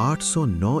809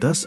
10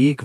1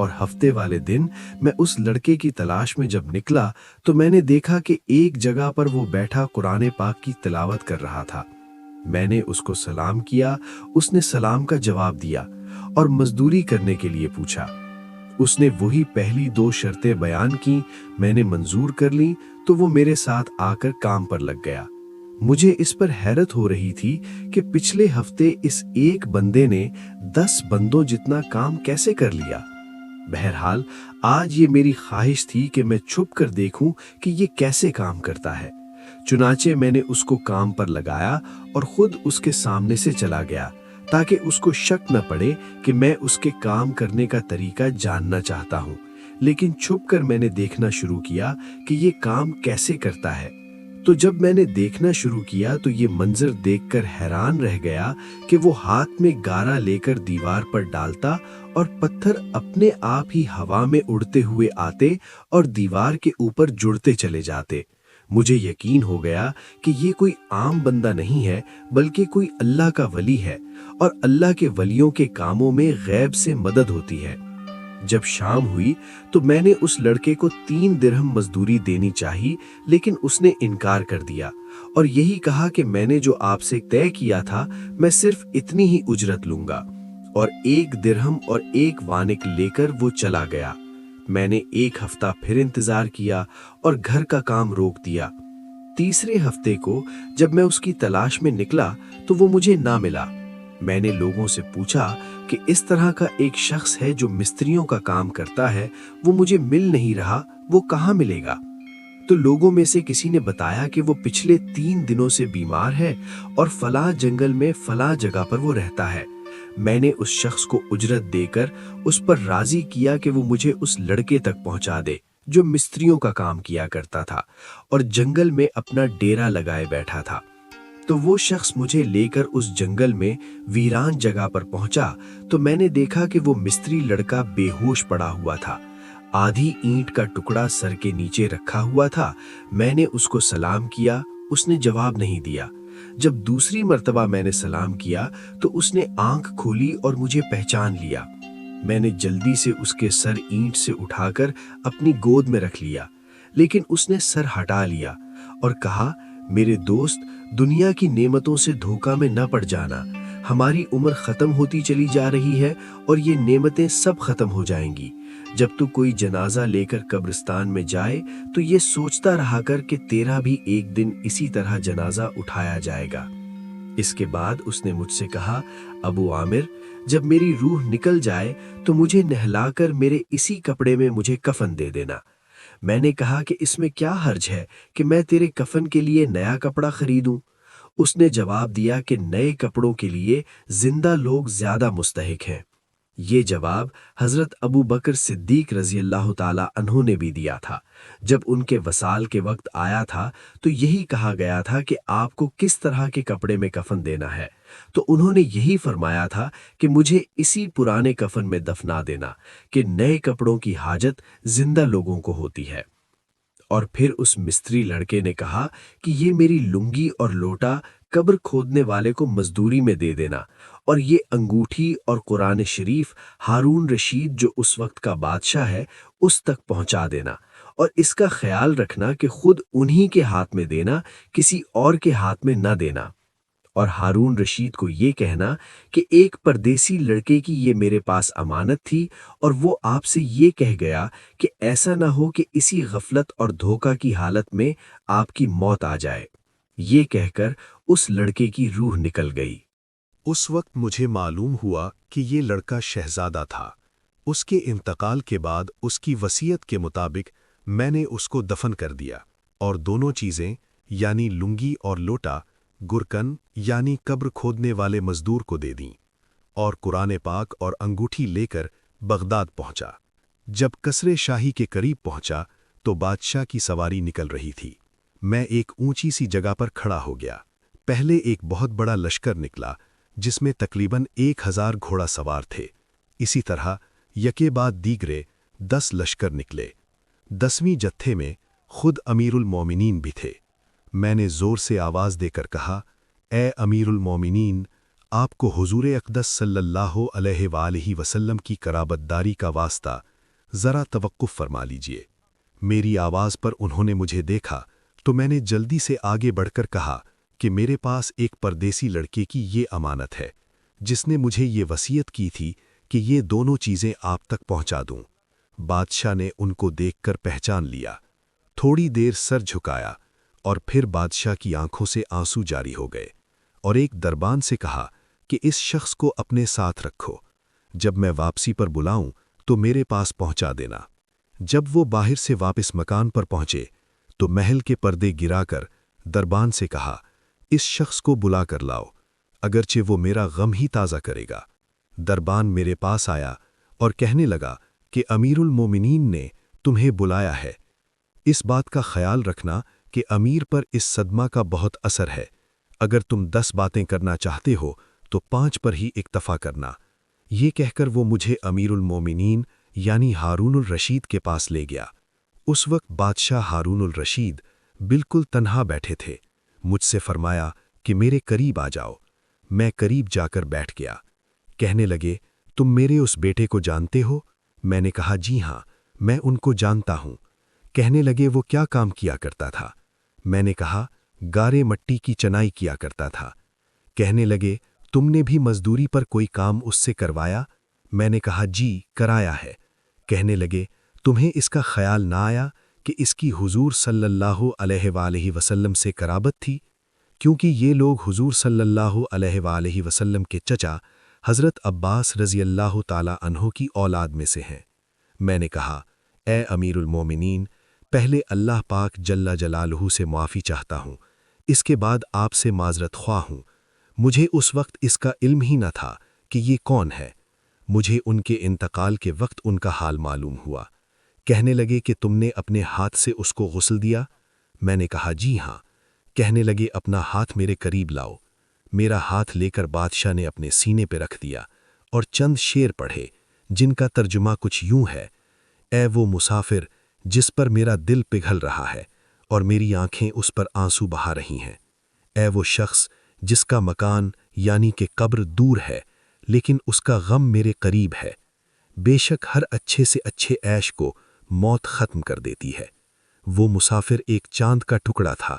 اور ہفتے والے دن میں اس لڑکے کی تلاش میں جب نکلا تو میں نے دیکھا کہ ایک جگہ پر وہ بیٹھا قرآن پاک کی تلاوت کر رہا تھا۔ میں نے اس کو سلام کیا، اس نے سلام کا جواب دیا اور مزدوری کرنے کے لیے پوچھا۔ اس نے وہی پہلی 2 شرطیں بیان کی، میں نے منظور کر لی تو وہ میرے ساتھ آ کر کام پر لگ گیا۔ مجھے اس پر حیرت ہو رہی تھی کہ پچھلے ہفتے اس ایک بندے نے 10 بندوں جتنا کام کیسے کر لیا۔ بہرحال آج یہ میری خواہش تھی کہ میں چھپ کر دیکھوں کہ یہ کیسے کام کرتا ہے۔ چنانچہ میں نے اس کو کام پر لگایا اور خود اس کے سامنے سے چلا گیا تاکہ اس کو شک نہ پڑے کہ میں اس کے کام کرنے کا طریقہ جاننا چاہتا ہوں، لیکن چھپ کر میں نے دیکھنا شروع کیا کہ یہ کام کیسے کرتا ہے۔ تو جب میں نے دیکھنا شروع کیا تو یہ منظر دیکھ کر حیران رہ گیا کہ وہ ہاتھ میں گارا لے کر دیوار پر ڈالتا اور پتھر اپنے آپ ہی ہوا میں اڑتے ہوئے آتے اور دیوار کے اوپر جڑتے چلے جاتے۔ مجھے یقین ہو گیا کہ یہ کوئی عام بندہ نہیں ہے بلکہ کوئی اللہ کا ولی ہے، اور اللہ کے ولیوں کے کاموں میں غیب سے مدد ہوتی ہے۔ جب شام ہوئی تو میں نے اس لڑکے کو 3 درہم مزدوری دینی چاہی، لیکن اس نے انکار کر دیا اور یہی کہا کہ میں نے جو آپ سے طے کیا تھا میں صرف اتنی ہی اجرت لوں گا، اور 1 درہم اور 1 وانق لے کر وہ چلا گیا۔ میں نے 1 ہفتہ پھر انتظار کیا اور گھر کا کام روک دیا۔ تیسرے ہفتے کو جب میں اس کی تلاش میں نکلا تو وہ مجھے نہ ملا۔ میں نے لوگوں سے پوچھا کہ اس طرح کا ایک شخص ہے جو مستریوں کا کام کرتا ہے، وہ مجھے مل نہیں رہا، وہ کہاں ملے گا؟ تو لوگوں میں سے کسی نے بتایا کہ وہ پچھلے 3 دنوں سے بیمار ہے اور فلاں جنگل میں فلاں جگہ پر وہ رہتا ہے۔ میں نے اس شخص کو اجرت دے کر اس پر راضی کیا کہ وہ مجھے اس لڑکے تک پہنچا دے جو مستریوں کا کام کیا کرتا تھا اور جنگل میں اپنا ڈیرا لگائے بیٹھا تھا۔ تو وہ شخص مجھے لے کر اس جنگل میں ویران جگہ پر پہنچا تو میں نے دیکھا کہ وہ مستری لڑکا بے ہوش پڑا ہوا تھا، آدھی اینٹ کا ٹکڑا سر کے نیچے رکھا ہوا تھا۔ میں نے اس کو سلام کیا، اس نے جواب نہیں دیا۔ جب دوسری مرتبہ میں نے سلام کیا تو اس نے آنکھ کھولی اور مجھے پہچان لیا۔ میں نے جلدی سے اس کے سر اینٹ سے اٹھا کر اپنی گود میں رکھ لیا، لیکن اس نے سر ہٹا لیا اور کہا، میرے دوست، دنیا کی نعمتوں سے دھوکہ میں نہ پڑ جانا۔ ہماری عمر ختم ہوتی چلی جا رہی ہے اور یہ نعمتیں سب ختم ہو جائیں گی۔ جب تو کوئی جنازہ لے کر قبرستان میں جائے تو یہ سوچتا رہا کر کہ تیرا بھی ایک دن اسی طرح جنازہ اٹھایا جائے گا۔ اس کے بعد اس نے مجھ سے کہا، ابو عامر، جب میری روح نکل جائے تو مجھے نہلا کر میرے اسی کپڑے میں مجھے کفن دے دینا۔ میں نے کہا کہ اس میں کیا حرج ہے کہ میں تیرے کفن کے لیے نیا کپڑا خریدوں؟ اس نے جواب دیا کہ نئے کپڑوں کے لیے زندہ لوگ زیادہ مستحق ہیں۔ یہ جواب حضرت ابو بکر صدیق رضی اللہ تعالی عنہ نے بھی دیا تھا۔ جب ان کے وصال کے وقت آیا تھا تو یہی کہا گیا تھا کہ آپ کو کس طرح کے کپڑے میں کفن دینا ہے، تو انہوں نے یہی فرمایا تھا کہ مجھے اسی پرانے کفن میں دفنا دینا، کہ نئے کپڑوں کی حاجت زندہ لوگوں کو ہوتی ہے۔ اور پھر اس مستری لڑکے نے کہا کہ یہ میری لنگی اور لوٹا قبر کھودنے والے کو مزدوری میں دے دینا، اور یہ انگوٹھی اور قرآن شریف ہارون رشید جو اس وقت کا بادشاہ ہے اس تک پہنچا دینا، اور اس کا خیال رکھنا کہ خود انہی کے ہاتھ میں دینا، کسی اور کے ہاتھ میں نہ دینا۔ اور ہارون رشید کو یہ کہنا کہ ایک پردیسی لڑکے کی یہ میرے پاس امانت تھی اور وہ آپ سے یہ کہہ گیا کہ ایسا نہ ہو کہ اسی غفلت اور دھوکہ کی حالت میں آپ کی موت آ جائے۔ یہ کہہ کر اس لڑکے کی روح نکل گئی۔ اس وقت مجھے معلوم ہوا کہ یہ لڑکا شہزادہ تھا۔ اس کے انتقال کے بعد اس کی وصیت کے مطابق میں نے اس کو دفن کر دیا اور دونوں چیزیں یعنی لنگی اور لوٹا گرکن یعنی قبر کھودنے والے مزدور کو دے دیں، اور قرآن پاک اور انگوٹھی لے کر بغداد پہنچا۔ جب قصر شاہی کے قریب پہنچا تو بادشاہ کی سواری نکل رہی تھی۔ میں ایک اونچی سی جگہ پر کھڑا ہو گیا۔ پہلے ایک بہت بڑا لشکر نکلا جس میں تقریباً 1000 گھوڑا سوار تھے۔ اسی طرح یکے بعد دیگرے 10 لشکر نکلے۔ 10ویں جتھے میں خود امیر المومنین بھی تھے۔ میں نے زور سے آواز دے کر کہا، اے امیر المومنین، آپ کو حضور اقدس صلی اللہ علیہ وآلہ وسلم کی قرابت داری کا واسطہ ذرا توقف فرما لیجئے۔ میری آواز پر انہوں نے مجھے دیکھا تو میں نے جلدی سے آگے بڑھ کر کہا کہ میرے پاس ایک پردیسی لڑکے کی یہ امانت ہے، جس نے مجھے یہ وصیت کی تھی کہ یہ دونوں چیزیں آپ تک پہنچا دوں۔ بادشاہ نے ان کو دیکھ کر پہچان لیا، تھوڑی دیر سر جھکایا اور پھر بادشاہ کی آنکھوں سے آنسو جاری ہو گئے اور ایک دربان سے کہا کہ اس شخص کو اپنے ساتھ رکھو، جب میں واپسی پر بلاؤں تو میرے پاس پہنچا دینا۔ جب وہ باہر سے واپس مکان پر پہنچے تو محل کے پردے گرا کر دربان سے کہا، اس شخص کو بلا کر لاؤ، اگرچہ وہ میرا غم ہی تازہ کرے گا۔ دربان میرے پاس آیا اور کہنے لگا کہ امیر المومنین نے تمہیں بلایا ہے۔ اس بات کا خیال رکھنا کہ امیر پر اس صدمہ کا بہت اثر ہے۔ اگر تم 10 باتیں کرنا چاہتے ہو تو 5 پر ہی اکتفا کرنا۔ یہ کہہ کر وہ مجھے امیر المومنین یعنی ہارون الرشید کے پاس لے گیا۔ اس وقت بادشاہ ہارون الرشید بالکل تنہا بیٹھے تھے۔ مجھ سے فرمایا کہ میرے قریب آ جاؤ۔ میں قریب جا کر بیٹھ گیا۔ کہنے لگے، تم میرے اس بیٹے کو جانتے ہو؟ میں نے کہا، جی ہاں، میں ان کو جانتا ہوں۔ کہنے لگے، وہ کیا کام کیا کرتا تھا؟ میں نے کہا، گارے مٹی کی چنائی کیا کرتا تھا۔ کہنے لگے، تم نے بھی مزدوری پر کوئی کام اس سے کروایا؟ میں نے کہا، جی، کرایا ہے۔ کہنے لگے، تمہیں اس کا خیال نہ آیا کہ اس کی حضور صلی اللہ علیہ وآلہ وسلم سے قرابت تھی؟ کیونکہ یہ لوگ حضور صلی اللہ علیہ وآلہ وسلم کے چچا حضرت عباس رضی اللہ تعالی عنہ کی اولاد میں سے ہیں۔ میں نے کہا، اے امیر المومنین، پہلے اللہ پاک جل جلالہ سے معافی چاہتا ہوں، اس کے بعد آپ سے معذرت خواہ ہوں۔ مجھے اس وقت اس کا علم ہی نہ تھا کہ یہ کون ہے۔ مجھے ان کے انتقال کے وقت ان کا حال معلوم ہوا۔ کہنے لگے کہ تم نے اپنے ہاتھ سے اس کو غسل دیا؟ میں نے کہا، جی ہاں۔ کہنے لگے، اپنا ہاتھ میرے قریب لاؤ۔ میرا ہاتھ لے کر بادشاہ نے اپنے سینے پہ رکھ دیا اور چند شعر پڑھے جن کا ترجمہ کچھ یوں ہے، اے وہ مسافر جس پر میرا دل پگھل رہا ہے اور میری آنکھیں اس پر آنسو بہا رہی ہیں، اے وہ شخص جس کا مکان یعنی کہ قبر دور ہے لیکن اس کا غم میرے قریب ہے، بے شک ہر اچھے سے اچھے عیش کو موت ختم کر دیتی ہے۔ وہ مسافر ایک چاند کا ٹکڑا تھا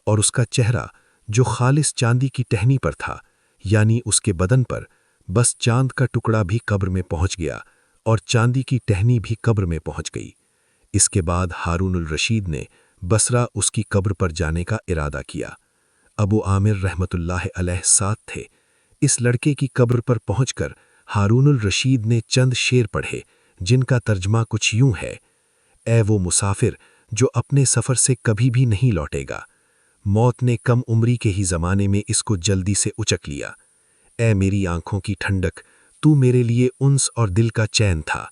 اور اس کا چہرہ جو خالص چاندی کی ٹہنی پر تھا یعنی اس کے بدن پر، بس چاند کا ٹکڑا بھی قبر میں پہنچ گیا اور چاندی کی ٹہنی بھی قبر میں پہنچ گئی۔ اس کے بعد ہارون الرشید نے بصرہ اس کی قبر پر جانے کا ارادہ کیا۔ ابو عامر رحمۃ اللہ علیہ ساتھ تھے۔ اس لڑکے کی قبر پر پہنچ کر ہارون الرشید نے چند شعر پڑھے جن کا ترجمہ کچھ یوں ہے، اے وہ مسافر جو اپنے سفر سے کبھی بھی نہیں لوٹے گا، موت نے کم عمری کے ہی زمانے میں اس کو جلدی سے اچک لیا۔ اے میری آنکھوں کی ٹھنڈک، تو میرے لیے انس اور دل کا چین تھا،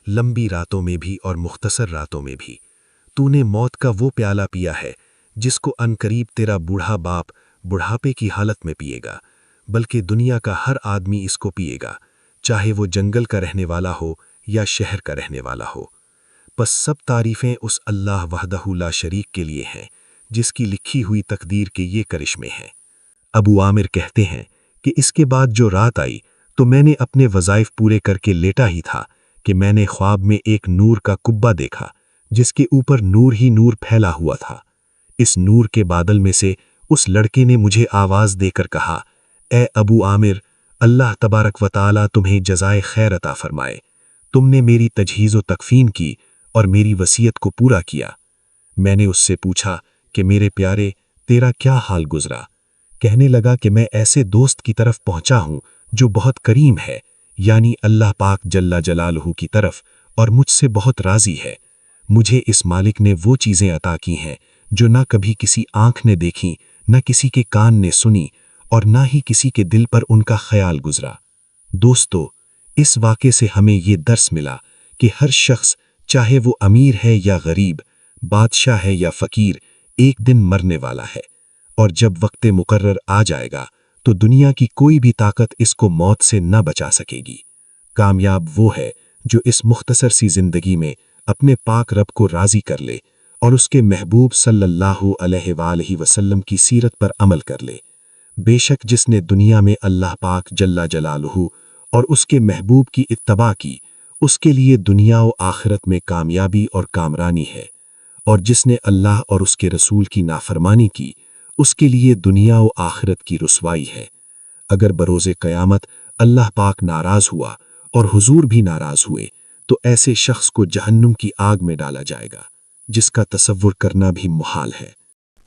لمبی راتوں میں بھی اور مختصر راتوں میں بھی۔ تو نے موت کا وہ پیالہ پیا ہے جس کو عنقریب تیرا بوڑھا باپ بڑھاپے کی حالت میں پیے گا، بلکہ دنیا کا ہر آدمی اس کو پیے گا، چاہے وہ جنگل کا رہنے والا ہو یا شہر کا رہنے والا ہو۔ پس سب تعریفیں اس اللہ وحدہ لا شریک کے لیے ہیں جس کی لکھی ہوئی تقدیر کے یہ کرشمے ہیں۔ ابو عامر کہتے ہیں کہ اس کے بعد جو رات آئی تو میں نے اپنے وظائف پورے کر کے لیٹا ہی تھا کہ میں نے خواب میں ایک نور کا کبہ دیکھا جس کے اوپر نور ہی نور پھیلا ہوا تھا۔ اس نور کے بادل میں سے اس لڑکے نے مجھے آواز دے کر کہا، اے ابو عامر، اللہ تبارک و تعالی تمہیں جزائے خیر عطا فرمائے، تم نے میری تجہیز و تکفین کی اور میری وصیت کو پورا کیا۔ میں نے اس سے پوچھا کہ میرے پیارے، تیرا کیا حال گزرا؟ کہنے لگا کہ میں ایسے دوست کی طرف پہنچا ہوں جو بہت کریم ہے یعنی اللہ پاک جل جلالہ کی طرف، اور مجھ سے بہت راضی ہے۔ مجھے اس مالک نے وہ چیزیں عطا کی ہیں جو نہ کبھی کسی آنکھ نے دیکھیں، نہ کسی کے کان نے سنی، اور نہ ہی کسی کے دل پر ان کا خیال گزرا۔ دوستو، اس واقعے سے ہمیں یہ درس ملا کہ ہر شخص، چاہے وہ امیر ہے یا غریب، بادشاہ ہے یا فقیر، ایک دن مرنے والا ہے، اور جب وقت مقرر آ جائے گا تو دنیا کی کوئی بھی طاقت اس کو موت سے نہ بچا سکے گی۔ کامیاب وہ ہے جو اس مختصر سی زندگی میں اپنے پاک رب کو راضی کر لے اور اس کے محبوب صلی اللہ علیہ وآلہ وسلم کی سیرت پر عمل کر لے۔ بے شک جس نے دنیا میں اللہ پاک جل جلالہ اور اس کے محبوب کی اتباع کی، اس کے لیے دنیا و آخرت میں کامیابی اور کامرانی ہے، اور جس نے اللہ اور اس کے رسول کی نافرمانی کی اس کے لیے دنیا و آخرت کی رسوائی ہے۔ اگر بروز قیامت اللہ پاک ناراض ہوا اور حضور بھی ناراض ہوئے تو ایسے شخص کو جہنم کی آگ میں ڈالا جائے گا، جس کا تصور کرنا بھی محال ہے۔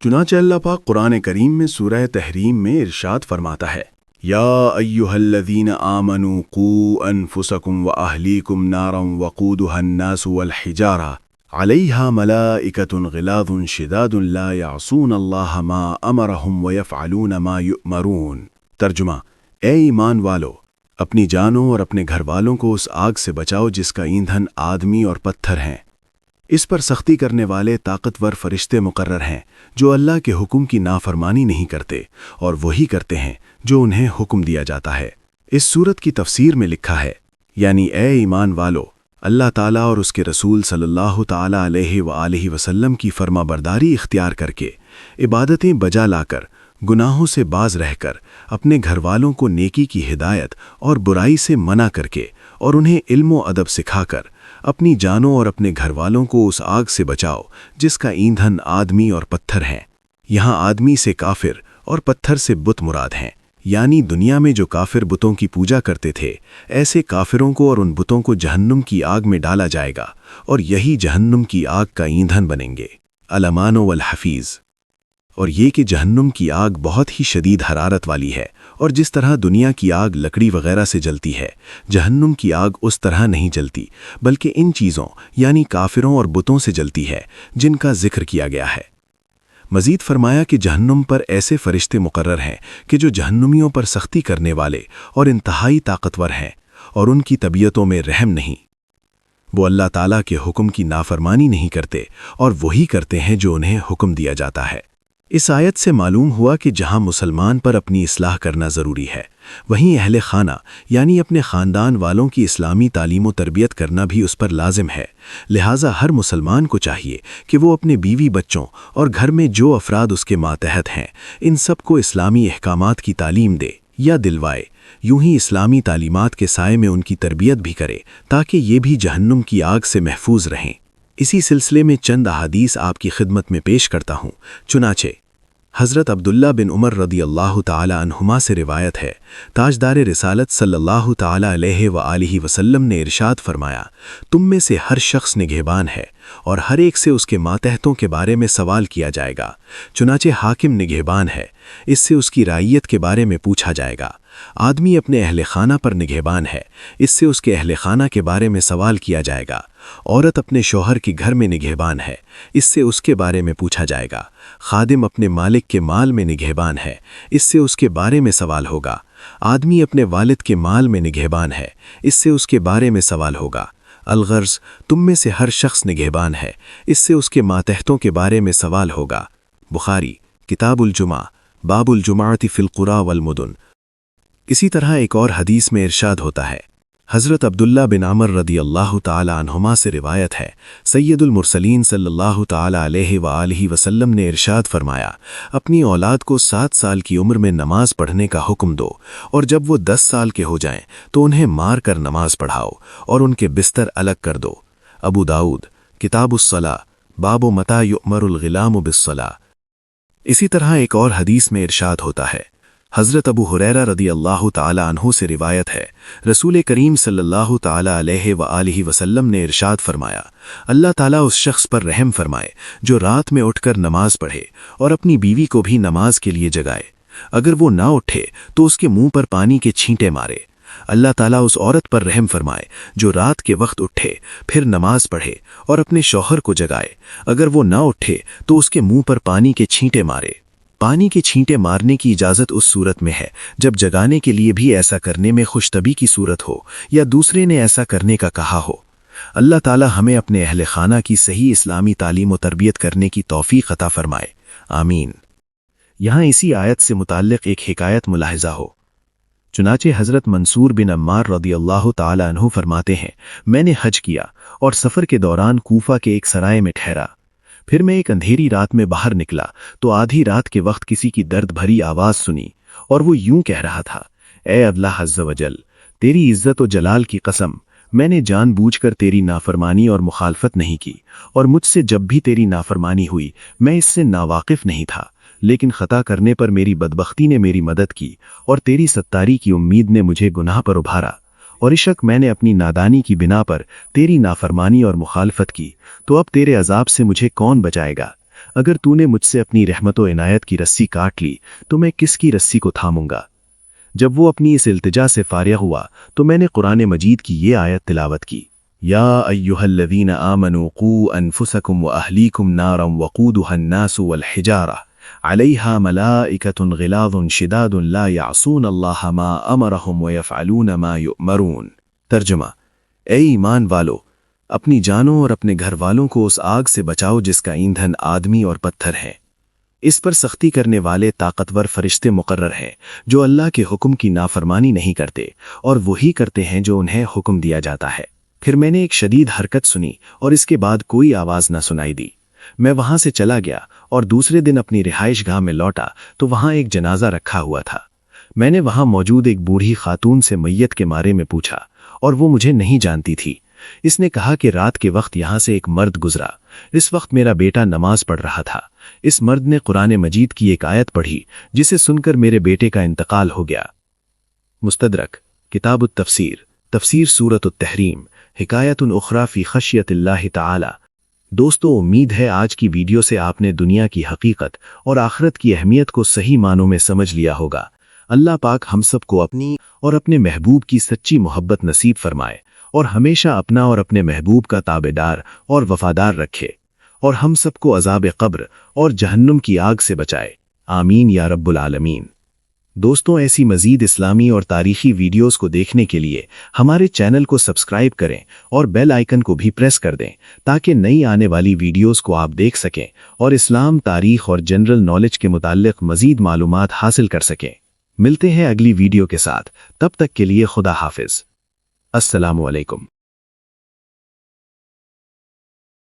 چنانچہ اللہ پاک قرآن کریم میں سورہ تحریم میں ارشاد فرماتا ہے، یا ایھا الذین آمنوا قوا انفسکم واہلیکم نارا وقودھا الناس والحجارہ علیہا ملائکۃ غلاظ شداد لا یعصون اللہ ما امرہم ویفعلون ما یؤمرون۔ ترجمہ: اے ایمان والو، اپنی جانوں اور اپنے گھر والوں کو اس آگ سے بچاؤ جس کا ایندھن آدمی اور پتھر ہیں۔ اس پر سختی کرنے والے طاقتور فرشتے مقرر ہیں جو اللہ کے حکم کی نافرمانی نہیں کرتے اور وہی کرتے ہیں جو انہیں حکم دیا جاتا ہے۔ اس سورت کی تفسیر میں لکھا ہے، یعنی اے ایمان والو، اللہ تعالیٰ اور اس کے رسول صلی اللہ تعالیٰ علیہ وآلہ وسلم کی فرما برداری اختیار کر کے، عبادتیں بجا لا کر، گناہوں سے باز رہ کر، اپنے گھر والوں کو نیکی کی ہدایت اور برائی سے منع کر کے، اور انہیں علم و ادب سکھا کر، اپنی جانوں اور اپنے گھر والوں کو اس آگ سے بچاؤ جس کا ایندھن آدمی اور پتھر ہیں۔ یہاں آدمی سے کافر اور پتھر سے بت مراد ہیں، یعنی دنیا میں جو کافر بتوں کی پوجا کرتے تھے، ایسے کافروں کو اور ان بتوں کو جہنم کی آگ میں ڈالا جائے گا، اور یہی جہنم کی آگ کا ایندھن بنیں گے۔ الامان والحفیظ۔ اور یہ کہ جہنم کی آگ بہت ہی شدید حرارت والی ہے، اور جس طرح دنیا کی آگ لکڑی وغیرہ سے جلتی ہے، جہنم کی آگ اس طرح نہیں جلتی، بلکہ ان چیزوں یعنی کافروں اور بتوں سے جلتی ہے جن کا ذکر کیا گیا ہے۔ مزید فرمایا کہ جہنم پر ایسے فرشتے مقرر ہیں کہ جو جہنمیوں پر سختی کرنے والے اور انتہائی طاقتور ہیں، اور ان کی طبیعتوں میں رحم نہیں۔ وہ اللہ تعالیٰ کے حکم کی نافرمانی نہیں کرتے اور وہی کرتے ہیں جو انہیں حکم دیا جاتا ہے۔ اس آیت سے معلوم ہوا کہ جہاں مسلمان پر اپنی اصلاح کرنا ضروری ہے، وہیں اہل خانہ یعنی اپنے خاندان والوں کی اسلامی تعلیم و تربیت کرنا بھی اس پر لازم ہے۔ لہٰذا ہر مسلمان کو چاہیے کہ وہ اپنے بیوی بچوں اور گھر میں جو افراد اس کے ماتحت ہیں، ان سب کو اسلامی احکامات کی تعلیم دے یا دلوائے، یوں ہی اسلامی تعلیمات کے سائے میں ان کی تربیت بھی کرے تاکہ یہ بھی جہنم کی آگ سے محفوظ رہیں۔ اسی سلسلے میں چند احادیث آپ کی خدمت میں پیش کرتا ہوں۔ چنانچہ حضرت عبداللہ بن عمر رضی اللہ تعالی عنہما سے روایت ہے، تاجدار رسالت صلی اللہ تعالی علیہ وآلہ وسلم نے ارشاد فرمایا، تم میں سے ہر شخص نگہبان ہے اور ہر ایک سے اس کے ماتحتوں کے بارے میں سوال کیا جائے گا۔ چنانچہ حاکم نگہبان ہے، اس سے اس کی رعیت کے بارے میں پوچھا جائے گا۔ آدمی اپنے اہل خانہ پر نگہبان ہے، اس سے اس کے اہل خانہ کے بارے میں سوال کیا جائے گا۔ عورت اپنے شوہر کے گھر میں نگہبان ہے، اس سے اس کے بارے میں پوچھا جائے گا۔ خادم اپنے مالک کے مال میں نگہبان ہے، اس سے اس کے بارے میں سوال ہوگا۔ آدمی اپنے والد کے مال میں نگہبان ہے، اس سے اس کے بارے میں سوال ہوگا۔ الغرض تم میں سے ہر شخص نگہبان ہے، اس سے اس کے ماتحتوں کے بارے میں سوال ہوگا۔ بخاری کتاب الجمعہ باب الجمعۃ فی القری والمدن۔ اسی طرح ایک اور حدیث میں ارشاد ہوتا ہے، حضرت عبداللہ بن عمر رضی اللہ تعالی عنہما سے روایت ہے، سید المرسلین صلی اللہ تعالی علیہ وآلہ وسلم نے ارشاد فرمایا، اپنی اولاد کو 7 سال کی عمر میں نماز پڑھنے کا حکم دو، اور جب وہ 10 سال کے ہو جائیں تو انہیں مار کر نماز پڑھاؤ اور ان کے بستر الگ کر دو۔ ابو داؤد کتاب الصلاۃ باب متی یؤمر الغلام بالصلاۃ۔ اسی طرح ایک اور حدیث میں ارشاد ہوتا ہے، حضرت ابو ہریرہ رضی اللہ تعالی عنہ سے روایت ہے، رسول کریم صلی اللہ تعالی علیہ وآلہ وسلم نے ارشاد فرمایا، اللہ تعالیٰ اس شخص پر رحم فرمائے جو رات میں اٹھ کر نماز پڑھے اور اپنی بیوی کو بھی نماز کے لیے جگائے، اگر وہ نہ اٹھے تو اس کے منہ پر پانی کے چھینٹے مارے۔ اللہ تعالیٰ اس عورت پر رحم فرمائے جو رات کے وقت اٹھے پھر نماز پڑھے اور اپنے شوہر کو جگائے، اگر وہ نہ اٹھے تو اس کے منہ پر پانی کے چھینٹے مارے۔ پانی کے چھینٹے مارنے کی اجازت اس صورت میں ہے جب جگانے کے لیے بھی ایسا کرنے میں خوش طبعی کی صورت ہو یا دوسرے نے ایسا کرنے کا کہا ہو۔ اللہ تعالی ہمیں اپنے اہل خانہ کی صحیح اسلامی تعلیم و تربیت کرنے کی توفیق عطا فرمائے، آمین۔ یہاں اسی آیت سے متعلق ایک حکایت ملاحظہ ہو۔ چنانچہ حضرت منصور بن عمار رضی اللہ تعالی عنہ فرماتے ہیں، میں نے حج کیا اور سفر کے دوران کوفہ کے ایک سرائے میں ٹھہرا، پھر میں ایک اندھیری رات میں باہر نکلا تو آدھی رات کے وقت کسی کی درد بھری آواز سنی اور وہ یوں کہہ رہا تھا، اے اللہ عز و جل، تیری عزت و جلال کی قسم، میں نے جان بوجھ کر تیری نافرمانی اور مخالفت نہیں کی، اور مجھ سے جب بھی تیری نافرمانی ہوئی میں اس سے ناواقف نہیں تھا، لیکن خطا کرنے پر میری بدبختی نے میری مدد کی اور تیری ستاری کی امید نے مجھے گناہ پر ابھارا، اور عشق میں نے اپنی نادانی کی بنا پر تیری نافرمانی اور مخالفت کی، تو اب تیرے عذاب سے مجھے کون بچائے گا؟ اگر تو نے مجھ سے اپنی رحمت و عنایت کی رسی کاٹ لی تو میں کس کی رسی کو تھاموں گا؟ جب وہ اپنی اس التجا سے فارغ ہوا تو میں نے قرآن مجید کی یہ آیت تلاوت کی، یا ایھا الذین آمنوا قوا انفسکم واہلیکم نارا وقودھا الناس والحجارہ علیہا ملائکۃ غلاظ شداد لا یعصون اللہ ما امرہم ویفعلون ما یؤمرون۔ ترجمہ: اے ایمان والو، اپنی جانوں اور اپنے گھر والوں کو اس آگ سے بچاؤ جس کا ایندھن آدمی اور پتھر ہے، اس پر سختی کرنے والے طاقتور فرشتے مقرر ہیں جو اللہ کے حکم کی نافرمانی نہیں کرتے اور وہی کرتے ہیں جو انہیں حکم دیا جاتا ہے۔ پھر میں نے ایک شدید حرکت سنی اور اس کے بعد کوئی آواز نہ سنائی دی۔ میں وہاں سے چلا گیا اور دوسرے دن اپنی رہائش گاہ میں لوٹا تو وہاں ایک جنازہ رکھا ہوا تھا۔ میں نے وہاں موجود ایک بوڑھی خاتون سے میت کے بارے میں پوچھا اور وہ مجھے نہیں جانتی تھی۔ اس نے کہا کہ رات کے وقت یہاں سے ایک مرد گزرا، اس وقت میرا بیٹا نماز پڑھ رہا تھا۔ اس مرد نے قرآن مجید کی ایک آیت پڑھی جسے سن کر میرے بیٹے کا انتقال ہو گیا۔ مستدرک کتاب التفسیر، تفسیر سورۃ التحریم، حکایت اخری فی خشیت اللہ تعالی۔ دوستو، امید ہے آج کی ویڈیو سے آپ نے دنیا کی حقیقت اور آخرت کی اہمیت کو صحیح معنوں میں سمجھ لیا ہوگا۔ اللہ پاک ہم سب کو اپنی اور اپنے محبوب کی سچی محبت نصیب فرمائے اور ہمیشہ اپنا اور اپنے محبوب کا تابعدار اور وفادار رکھے، اور ہم سب کو عذاب قبر اور جہنم کی آگ سے بچائے، آمین یا رب العالمین۔ دوستوں، ایسی مزید اسلامی اور تاریخی ویڈیوز کو دیکھنے کے لیے ہمارے چینل کو سبسکرائب کریں اور بیل آئیکن کو بھی پریس کر دیں تاکہ نئی آنے والی ویڈیوز کو آپ دیکھ سکیں اور اسلام، تاریخ اور جنرل نالج کے متعلق مزید معلومات حاصل کر سکیں۔ ملتے ہیں اگلی ویڈیو کے ساتھ، تب تک کے لیے خدا حافظ۔ السلام علیکم۔